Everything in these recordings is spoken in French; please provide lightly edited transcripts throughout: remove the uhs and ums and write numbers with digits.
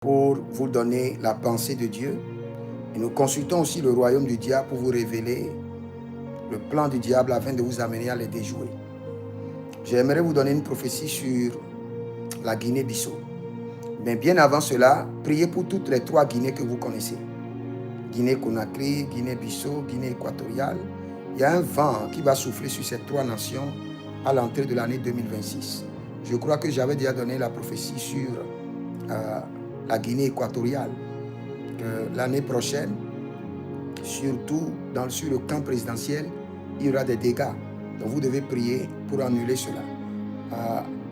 pour vous donner la pensée de Dieu. Et nous consultons aussi le royaume du diable pour vous révéler le plan du diable afin de vous amener à les déjouer. J'aimerais vous donner une prophétie sur la Guinée-Bissau. Mais bien avant cela, priez pour toutes les 3 Guinées que vous connaissez. Guinée-Conakry, Guinée-Bissau, Guinée équatoriale. Il y a un vent qui va souffler sur ces 3 nations à l'entrée de l'année 2026. Je crois que j'avais déjà donné la prophétie sur la Guinée équatoriale. Que l'année prochaine, surtout sur le camp présidentiel, il y aura des dégâts. Donc vous devez prier pour annuler cela.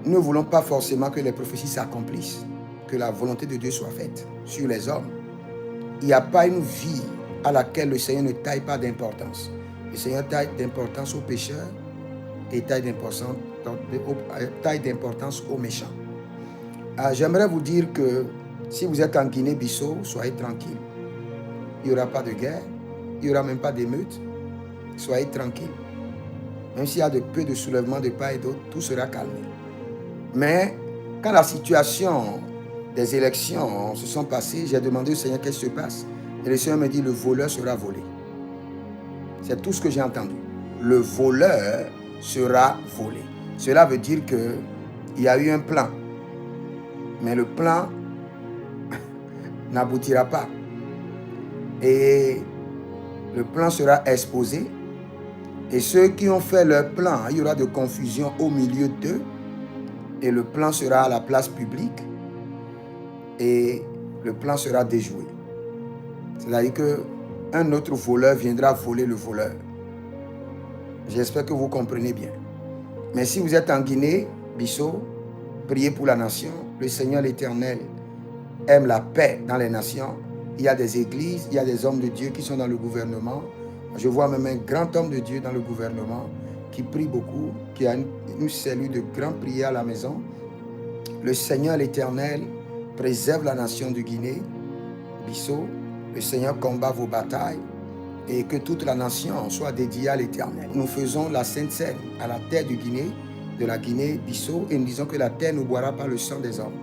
Nous ne voulons pas forcément que les prophéties s'accomplissent, que la volonté de Dieu soit faite sur les hommes. Il n'y a pas une vie à laquelle le Seigneur ne taille pas d'importance. Le Seigneur taille d'importance aux pécheurs et taille d'importance aux méchants. J'aimerais vous dire que si vous êtes en Guinée-Bissau, soyez tranquille. Il n'y aura pas de guerre, il n'y aura même pas d'émeute. Soyez tranquille. Même s'il y a peu de soulèvements de part et d'autre, tout sera calmé. Mais quand la situation des élections se sont passées, j'ai demandé au Seigneur qu'est-ce qui se passe. Et le Seigneur me dit, le voleur sera volé. C'est tout ce que j'ai entendu. Le voleur sera volé. Cela veut dire qu'il y a eu un plan. Mais le plan n'aboutira pas. Et le plan sera exposé. Et ceux qui ont fait leur plan, il y aura de confusion au milieu d'eux. Et le plan sera à la place publique. Et le plan sera déjoué. C'est-à-dire qu'un autre voleur viendra voler le voleur. J'espère que vous comprenez bien. Mais si vous êtes en Guinée-Bissau, priez pour la nation. Le Seigneur l'Éternel aime la paix dans les nations. Il y a des églises, il y a des hommes de Dieu qui sont dans le gouvernement. Je vois même un grand homme de Dieu dans le gouvernement qui prie beaucoup, qui a une cellule de grande prière à la maison. Le Seigneur l'Éternel préserve la nation de Guinée-Bissau. Le Seigneur combat vos batailles et que toute la nation soit dédiée à l'Éternel. Nous faisons la Sainte Seine à la terre de la Guinée-Bissau et nous disons que la terre ne boira pas le sang des hommes.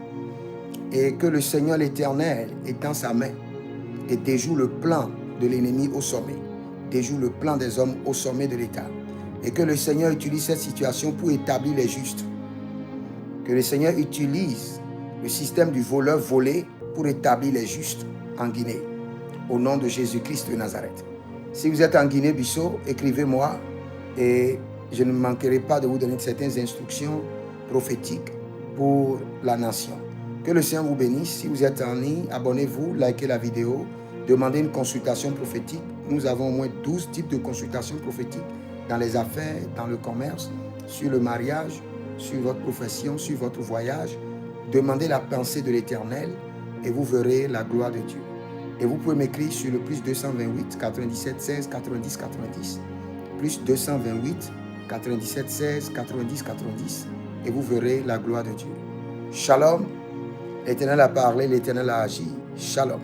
Et que le Seigneur l'Éternel étend sa main et déjoue le plan de l'ennemi au sommet, déjoue le plan des hommes au sommet de l'État. Et que le Seigneur utilise cette situation pour établir les justes. Que le Seigneur utilise le système du voleur volé pour établir les justes en Guinée. Au nom de Jésus-Christ de Nazareth. Si vous êtes en Guinée-Bissau, écrivez-moi et je ne manquerai pas de vous donner certaines instructions prophétiques pour la nation. Que le Seigneur vous bénisse. Si vous êtes en ligne, abonnez-vous, likez la vidéo, demandez une consultation prophétique. Nous avons au moins 12 types de consultations prophétiques dans les affaires, dans le commerce, sur le mariage, sur votre profession, sur votre voyage. Demandez la pensée de l'Éternel et vous verrez la gloire de Dieu. Et vous pouvez m'écrire sur le plus 228 97 16 90 90. Plus 228 97 16 90 90. Et vous verrez la gloire de Dieu. Shalom. L'Éternel a parlé, l'Éternel a agi. Shalom.